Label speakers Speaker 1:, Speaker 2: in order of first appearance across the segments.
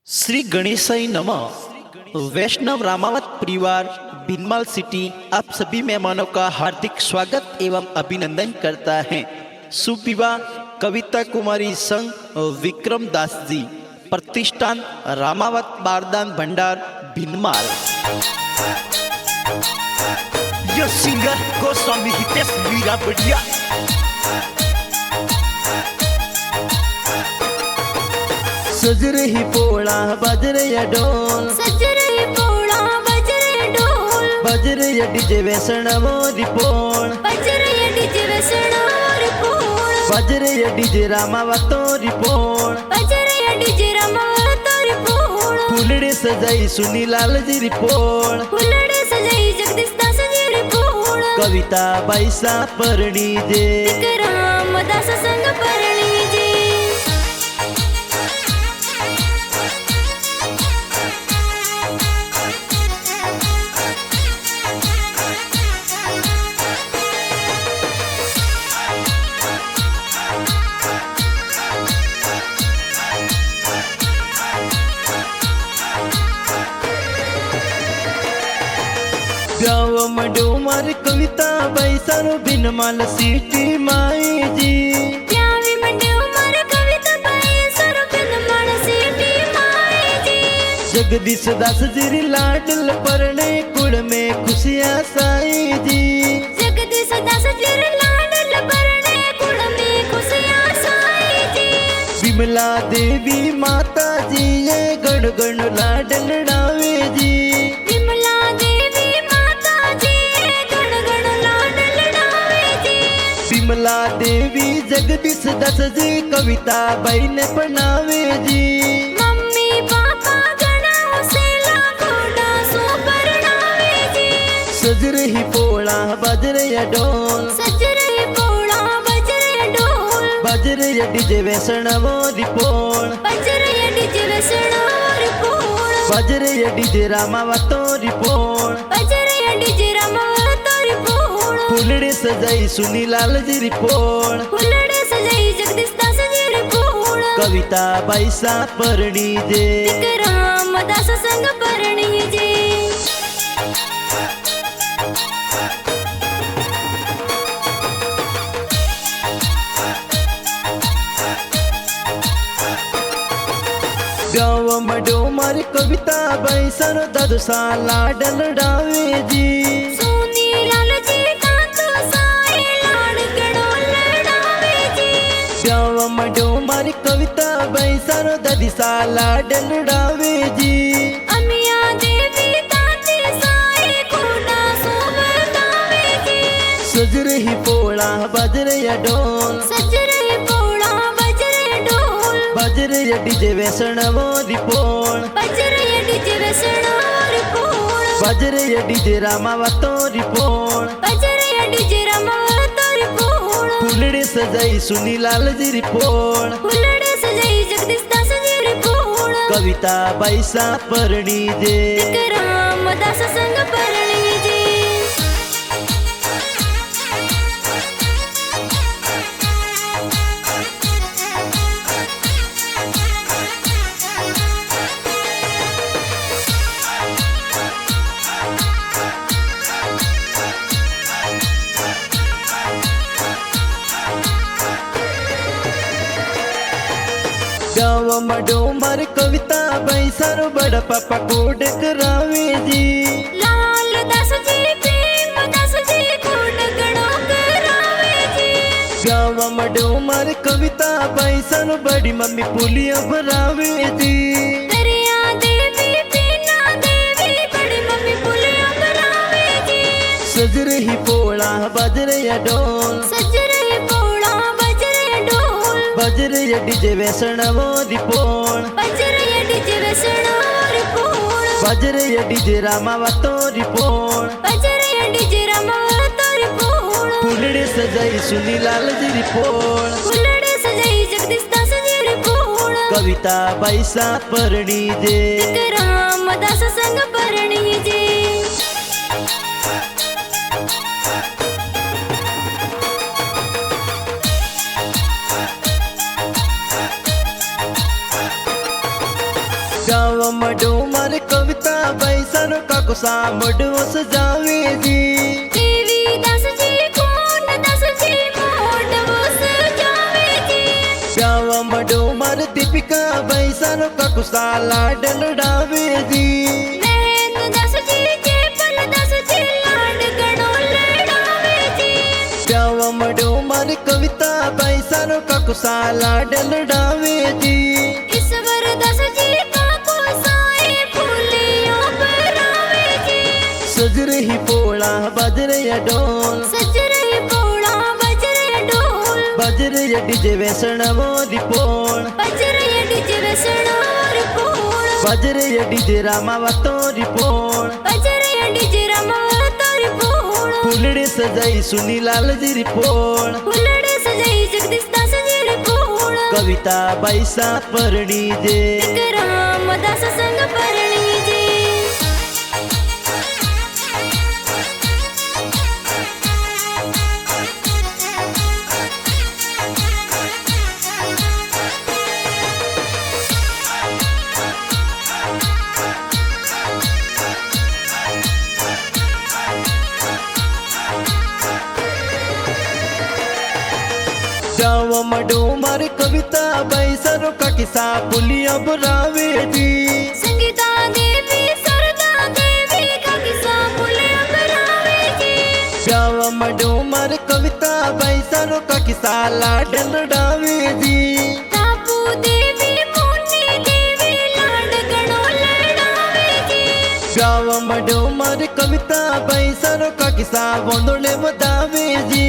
Speaker 1: श्री गणेशाई नमः। वैष्णव रामावत परिवार भिनमाल सिटी आप सभी मेहमानों का हार्दिक स्वागत एवं अभिनंदन करता है। शुभ विवाह कविता कुमारी संघ विक्रम दास जी, प्रतिष्ठान रामावत बारदान भंडार भिनमाल। यह सिंगर गोस्वामी हितेश वीरा बढ़िया। सज रही पोळा बज रही ढोल,
Speaker 2: सज रही पोळा बज रही ढोल,
Speaker 1: बज रही डीजे वैष्ण मोरी पोळ,
Speaker 2: बज रही डीजे वैष्णो री पोळ,
Speaker 1: बज रही डीजे रामावतो री पोळ,
Speaker 2: बज रही डीजे रामावतो री पोळ,
Speaker 1: फुलड़े सजाई सुनी लाल जी री पोळ,
Speaker 2: फुलड़े सजाई जगदीश दास जी री पोळ,
Speaker 1: कविता बैसा परणी जे
Speaker 2: विक्रम दास संग परणी जी।
Speaker 1: गाव मंडो मारी कविता बैसारो भिनमाल सिटी माई जी,
Speaker 2: प्यावी मंडे उमर कविता बाई सरो भिनमाल सिटी माई जी,
Speaker 1: जगदीश दास जी री लाडल परणे कुल में खुशियां साई जी,
Speaker 2: जगदीश दास जी री लाडल परणे कुल में खुशियां साई जी,
Speaker 1: विमला देवी माता जी ये गण गण लाडल डावे जी,
Speaker 2: विमला देवी माता जी गण गण लाडल डावे जी,
Speaker 1: विमला देवी जगदीश दास जी कविता बाई ने बनावे जी,
Speaker 2: मम्मी पापा गणा से लाखोड़ा सो परणावे जी,
Speaker 1: सज रही पोळा बज रही ढोल,
Speaker 2: सज रही पोळा बज रही ढोल,
Speaker 1: बज रही डीजे वैष्ण मोरी पोळ,
Speaker 2: बज रही डीजे वैष्णो री पोळ,
Speaker 1: बज रही डीजे रामावतो री पोळ,
Speaker 2: बज रही डीजे रामावतो री पोळ,
Speaker 1: फुलड़े सजाई सुनी लाल जी री पोळ,
Speaker 2: फुलड़े सजाई जगदीश दास जी री पोळ,
Speaker 1: कविता बैसा परणी जे
Speaker 2: विक्रम दास संग परणी जी।
Speaker 1: गाव मडो मारी कविता बैसारो दादूसा लाडल डावे जी,
Speaker 2: सोनी लाल जी कांतो साए लाड गणो लडावे जी,
Speaker 1: गाव मडो मारी कविता बैसारो दादीसा लाडल डावे जी,
Speaker 2: अमिया देवी ताती साए कोडा सो बरतावे जी,
Speaker 1: सज रही पोळा बज रही ढोल,
Speaker 2: सज रही पोळा बज रही ढोल,
Speaker 1: बज रही डीजे वैष्ण मोरी पोळ,
Speaker 2: बज रही डीजे वैष्णो री पोळ,
Speaker 1: बज रही डीजे रामावतो री पोळ,
Speaker 2: बज रही डीजे रामावतो री पोळ,
Speaker 1: फुलड़े सजाई सुनी लाल जी री पोळ,
Speaker 2: फुलड़े सजाई जगदीश दास जी री पोळ,
Speaker 1: कविता बैसा परणी जे
Speaker 2: विक्रम दास संग परणी जी।
Speaker 1: गाव मडो मारी कविता बैसारो बड़ा पापा कोड करावे जी,
Speaker 2: लाल दास जी प्रेम दास जी कोड गणो करावे जी,
Speaker 1: गाव मडो मारी कविता बैसारो बड़ी मम्मी पुलिया भरावे जी,
Speaker 2: दरिया देवी पीना देवी बड़ी मम्मी पुलिया बनावे जी,
Speaker 1: सज रही पोळा बज रही ढोल,
Speaker 2: सज रही पोळा बज रही ढोल,
Speaker 1: बज रही डीजे वैष्ण मोरी पोळ,
Speaker 2: बज रही डीजे वैष्णो री पोळ,
Speaker 1: बज रही डीजे रामावतो री पोळ,
Speaker 2: बज रही डीजे रामावतो री पोळ,
Speaker 1: फुलड़े सजाई सुनी लाल जी री पोळ,
Speaker 2: फुलड़े सजाई जगदीश दास जी री पोळ,
Speaker 1: कविता बैसा परणी जे
Speaker 2: विक्रम दास संग परणी जी।
Speaker 1: जाव मडोमर कविता बैसर काकुसा मडवो सजावे जी
Speaker 2: देवी दास जी कोण दास जी मोडवो सजावे जी
Speaker 1: जाव मडोमर दीपिका बैसर काकुसा लाडल डावे जी
Speaker 2: महेंद्र दास जी जयपाल दास जी लाड गणो लड़ावे जी
Speaker 1: जाव मडोमर कविता बैसर काकुसा लाडल डावे जी
Speaker 2: ईश्वर दास जी काको साए फुलियों बरावे जी
Speaker 1: सज रही पोळा बाजरे या ढोल
Speaker 2: सजरे पोळा बजरे ढोल
Speaker 1: बाजरे या डीजे वेसणवो दिपोळ
Speaker 2: बजरे डीजे वेसणोर पोळ
Speaker 1: बाजरे या डीजे रामावतो रिपोळ
Speaker 2: बजरे डीजे रमावतार पोळ
Speaker 1: फुलडे सजाई सुनीलाल जी रिपोळ
Speaker 2: फुलडे सजाई जगदीश दास जी रे पोळ
Speaker 1: कविता बैसा परणी जे
Speaker 2: रामदास संग परणी जी
Speaker 1: जाव मडोमर कविता बैसरो का किसा पुलिया बुरावे जी
Speaker 2: संगीता देवी सरदा देवी का किस्सा फुले बरावे जी
Speaker 1: जाव मडोमर कविता बैसरो का किसा लाडल डावे जी
Speaker 2: तापू देवी मुन्नी देवी लाड गणो लड़ावे जी
Speaker 1: जाव मडोमर कविता बैसरो का किसा वोंदोळे वदावे जी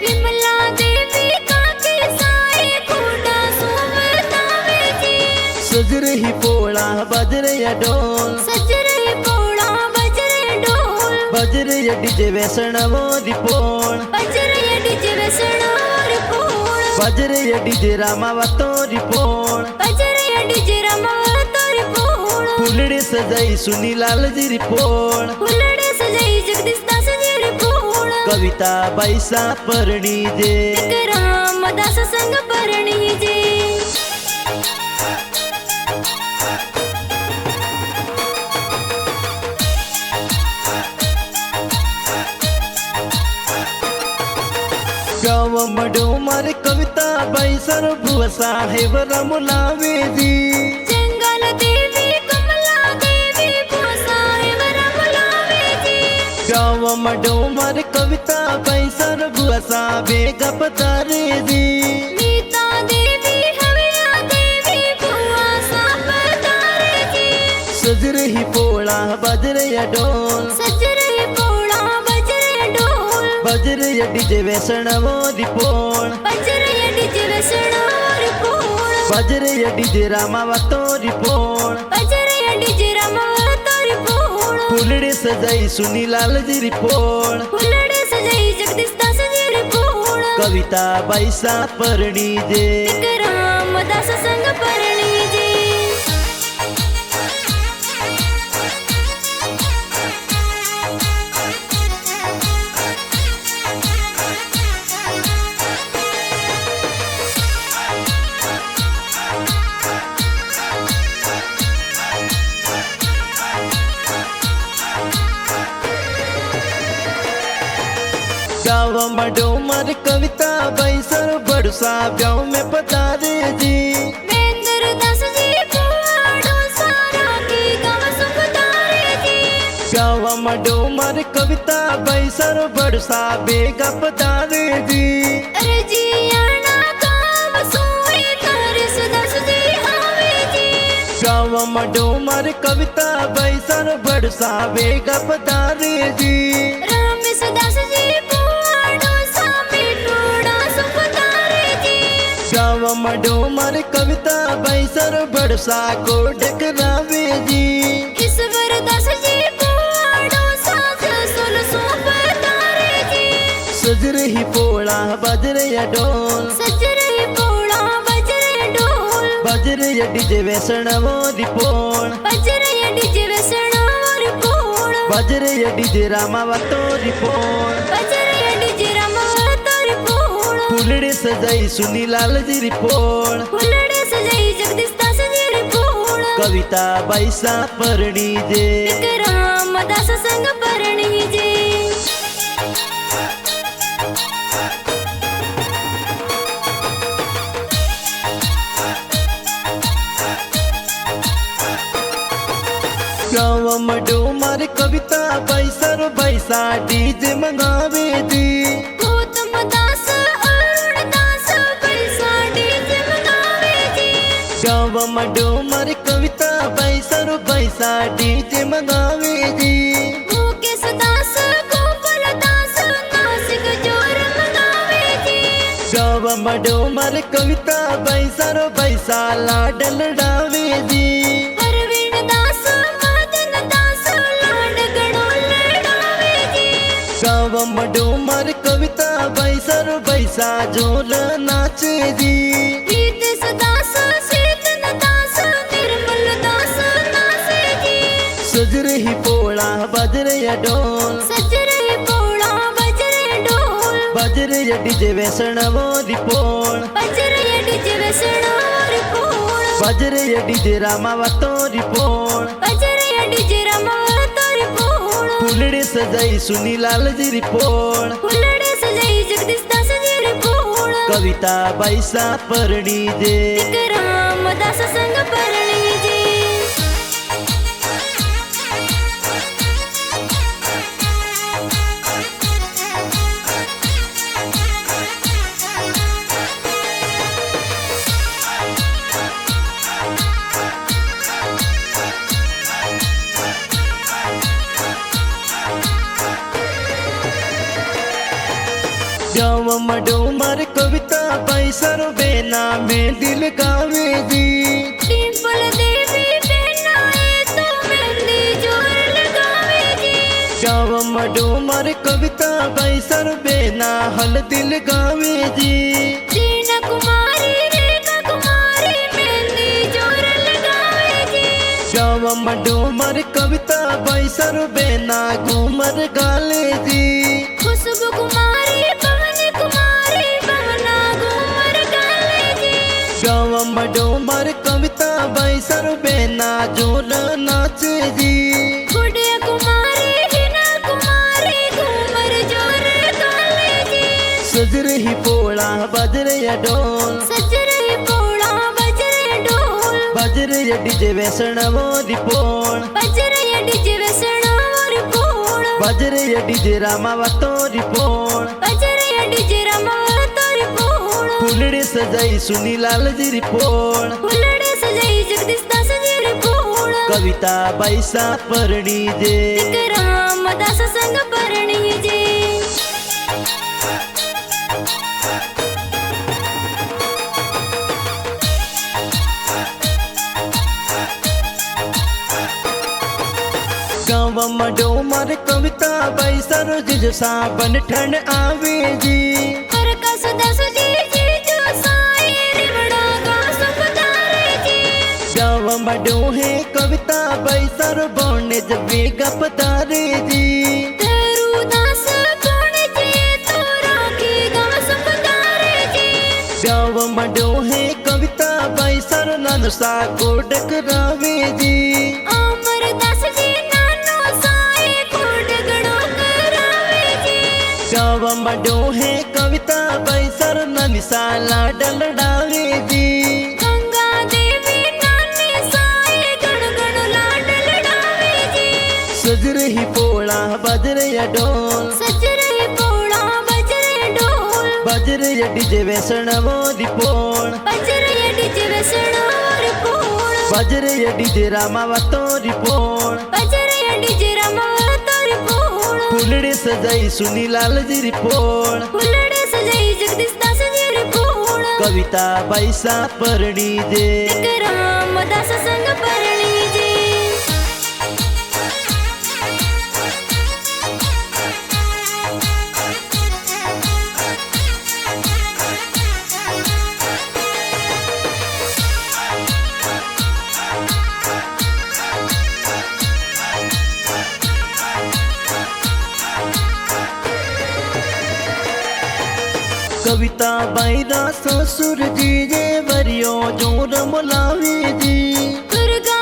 Speaker 2: विमला देवी का किस्साए खोडा सुवतावे जी
Speaker 1: सज रही पोळा बाजरे या ढोल
Speaker 2: सजरे पोळा बजरे ढोल
Speaker 1: बाजरे या डीजे वेसणवो दिपोळ
Speaker 2: बजरे डीजे वेसणोर पोळ
Speaker 1: बाजरे या डीजे रामावतो रिपोळ
Speaker 2: बजरे डीजे रमावतार पोळ
Speaker 1: फुलडे सजाई सुनीलाल जी रिपोळ
Speaker 2: फुलडे सजाई जगदीश दास जी रे पोळ
Speaker 1: कविता बैसा परणी जे
Speaker 2: रामदास संग परणी जी
Speaker 1: गाव मडोमर कविता बैसर भुव साहेब रमुलावे जी
Speaker 2: जंगल देवी कमला देवी साहेब रमलावे जी
Speaker 1: गाव मडोमर कविता बैसर भुव साहेब गपदारे जी
Speaker 2: नीता देवी हविया देवी बुआ सापदारे जी
Speaker 1: सज रही पोळा बाजरे या ढोल
Speaker 2: सजरे पोळा बजरे ढोल
Speaker 1: बाजरे या डीजे वेसणवो दिपोळ
Speaker 2: बजरे डीजे वेसणोर पोळ
Speaker 1: बाजरे या डीजे रामावतो रिपोळ
Speaker 2: बजरे डीजे रमावतार पोळ
Speaker 1: फुलडे सजाई सुनीलाल जी रिपोळ
Speaker 2: फुलडे सजाई जगदीश दास जी रे पोळ
Speaker 1: कविता बैसा परणी जे
Speaker 2: रामदास संग परणी जी
Speaker 1: गाव मडोमर कविता बैसर बड़सा ब्याव में पधारे जी
Speaker 2: वेंद्र दास जी पुआड़ो सारा की गाँव सुखदारे जी
Speaker 1: गाव मडोमर कविता बैसर बड़सा बेगा पधारे जी
Speaker 2: रजियाना गाँव सोए तारिस दास जी आवे जी
Speaker 1: गाव मडोमर कविता बैसर बड़सा बेगा पधारे जी
Speaker 2: रामेश दास जी पुआड़ो सामे टोड़ा सुखदारे जी
Speaker 1: गाव मडोमर कविता बैसर बड़सा को डकरावे जी
Speaker 2: ईश्वर दास जी पुआड़ो साज सुल सुपदारे जी
Speaker 1: सज रही पोळा बाजरे या ढोल
Speaker 2: सजरे पोळा बजरे ढोल
Speaker 1: बाजरे या डीजे वेसणवो दिपोळ
Speaker 2: बजरे डीजे वेसणोर पोळ
Speaker 1: बाजरे या डीजे रामावतो रिपोळ
Speaker 2: बजरे डीजे रमावतार पोळ
Speaker 1: फुलडे सजाई सुनीलाल जी रिपोळ
Speaker 2: फुलडे सजाई जगदीश दास जी रे पोळ
Speaker 1: कविता बैसा परणी जे
Speaker 2: रामदास संग परणी जे
Speaker 1: गाँव डोमर कविता बैसर बैसा डीजे मंगावे दी
Speaker 2: गौतम दास अरुण दास पैसा डीजे मंगावे जी
Speaker 1: गाँव डोमर कविता बैसर बैसा डीजे मंगावे दी
Speaker 2: मुकेश दास गोपाल दास नासिक जोर मंगावे जी
Speaker 1: गाँव डोमर कविता बैसर बैसा लाडल डावे दी
Speaker 2: अरविंद दास मदन दास लाड गणो लड़ावे जी
Speaker 1: गाँव डोमर कविता बैसर बैसा जोर नाचे दी
Speaker 2: गीतेश दास शीतन दास निर्मल दास नाचे जी
Speaker 1: सजरही पोळा बजरे डोल
Speaker 2: सजरे पोळा बजरे ढोल
Speaker 1: बजरे डीजे वेसणवो रिपोळ
Speaker 2: बजरे डीजे वसणार पोळ
Speaker 1: बजरे डीजे रामावतो रिपोळ
Speaker 2: बजरे डीजे रमावतार पोळ
Speaker 1: फुलड़े सजाई सुनीलाल जी रिपोळ
Speaker 2: फुलड़े सजाई जगदीश दास जी पोळ
Speaker 1: कविता बैसा परणी जे
Speaker 2: रामदास संग परणी जी
Speaker 1: गाँव डोमर कविता बैसर बेना में दिल गावे दी
Speaker 2: डिंपल देवी बेनाए तो मेहंदी जोर लगावे जी
Speaker 1: गाँव डोमर कविता बैसर बेना हल दिल गावे जी
Speaker 2: जीना कुमारी रेखा कुमारी मेहंदी जोर लगावे जी
Speaker 1: गाँव डोमर कविता बैसर बेना घूमर गाले जी
Speaker 2: खुशबू कुमारी पवन कुमारी पवना घूमर गाले जी
Speaker 1: गाँव डोमर कविता बैसर बेना जोर नाचे जी
Speaker 2: गुड़िया कुमारी हिना कुमारी घूमर जोर गाले जी
Speaker 1: सजरही पोळा बजरे डोल
Speaker 2: सजरे पोळा बजरे ढोल
Speaker 1: बजरे डीजे वेसणवो रिपोळ
Speaker 2: बजरे डीजे वसणार पोळ
Speaker 1: बजरे डीजे रामावतो रिपोळ
Speaker 2: बजरे डीजे रमावतार पोळ
Speaker 1: फुलड़े सजाई सुनीलाल जी रिपोळ
Speaker 2: फुलड़े सजाई जगदीश दास जी पोळ
Speaker 1: कविता बैसा परणी जे
Speaker 2: रामदास संग परणी जी
Speaker 1: गाँव डोमर कविता बैसर जिजसा बन ठन आवे जी
Speaker 2: प्रकाश दास जी जी जो साई रिवड़ा का सुपदारे जी
Speaker 1: गाँव डोहे कविता बैसर बोने जबे गपदारे जी
Speaker 2: तेरू दास कौन जी तो राखी गा सुपदारे जी
Speaker 1: गाँव डोहे कविता बैसर ननसा को डकरावे जी
Speaker 2: अमर दास जी नानो साई कोड गणो करावे जी
Speaker 1: गाँव डोहे कविता बैसर ननिसा लाडल डावे जी
Speaker 2: गंगा देवी नानी साई गण गण लाड लड़ावे जी
Speaker 1: सजरही पोळा बजरे डोल
Speaker 2: सजरे पोळा बजरे ढोल
Speaker 1: बजरे डीजे वेसणवो रिपोळ
Speaker 2: बजरे डीजे वसणार पोळ
Speaker 1: बजरे डीजे रामावतो रिपोळ
Speaker 2: बजरे डीजे रमावतार पोळ
Speaker 1: फुलड़े सजाई सुनीलाल जी रिपोळ
Speaker 2: फुलड़े सजाई जगदीश दास जी पोळ
Speaker 1: कविता बैसा परणी जे
Speaker 2: रामदास संग परणी जी
Speaker 1: कविता बैरा ससुर जी जे वरियो जोर मुलावे जी
Speaker 2: दुर्गा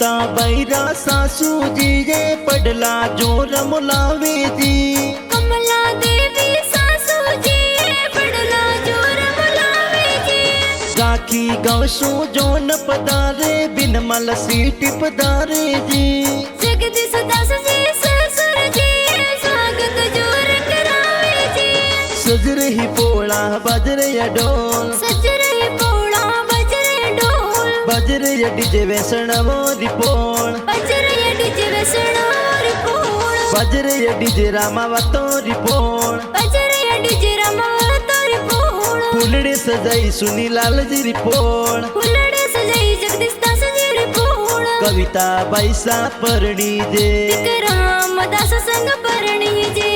Speaker 1: कविता बैरा सासू जी ये पडला जोर मुलावे जी।
Speaker 2: कमला देवी सासू जी पडला जोर मुलावे जी।
Speaker 1: राखी गवसू जोन पधारे बिनमल सीट पधारे जी।
Speaker 2: जगदीश दास जी ससुर जी स्वागत जोर करावे जी।
Speaker 1: सज रही पोला बजरे ढोल,
Speaker 2: सज रही पोला बजरे ढोल,
Speaker 1: बजरे डीजे वैष्णवो रिपोल,
Speaker 2: बजरे डीजे वैष्णो रिपोल,
Speaker 1: बजरे डीजे रामावतो रिपोल,
Speaker 2: बजरे डीजे रामावतो रिपोल,
Speaker 1: फुलड़े सजाई सुनीलाल जी रिपोल,
Speaker 2: फुलड़े सजाई जगदीश दास जी रिपोल,
Speaker 1: कविता बैसा परणी जे
Speaker 2: राम दास संग परणी जी।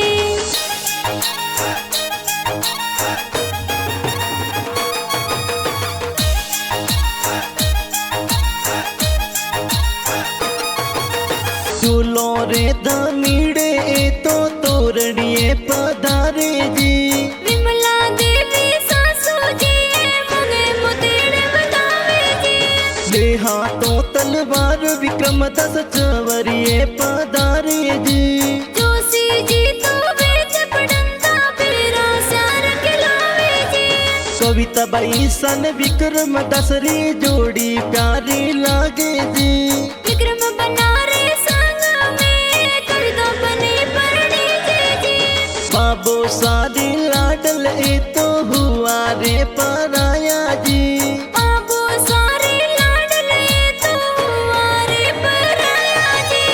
Speaker 1: चूलो रे दमीड़े तो तोरणिए पधारे जी।
Speaker 2: विमला देवी सासू जी मुगे मोतेड़े बतावे जी।
Speaker 1: ले हाथों तलवार विक्रम दस चवरिए पधारे जी।
Speaker 2: जोशी जी तो बेच पड़ंता पेरा स्यार खिलावे जी।
Speaker 1: कविता बाई सन विक्रम दसरी जोड़ी प्यारी लागे जी।
Speaker 2: विक्रम बना रे संग में कविता बने परणी जी।
Speaker 1: बाबो सारी लाडल ए तो हुआ रे पराया जी।
Speaker 2: बाबू सारे लाडले तो हमारे पराया जी।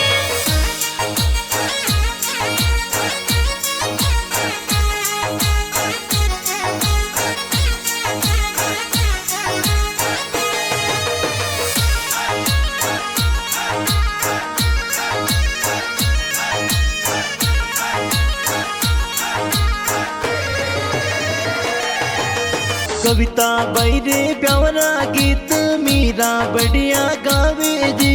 Speaker 1: कविता बैरे प्यारा गीत मीरा बढ़िया गावे जी।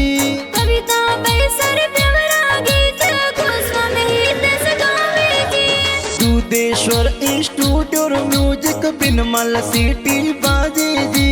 Speaker 2: कविता बैसर प्यारा गीत गोस्वामी दस गावे जी।
Speaker 1: दूधेश्वर स्टूडियो म्यूजिक बिनमल सिटी बाजे जी।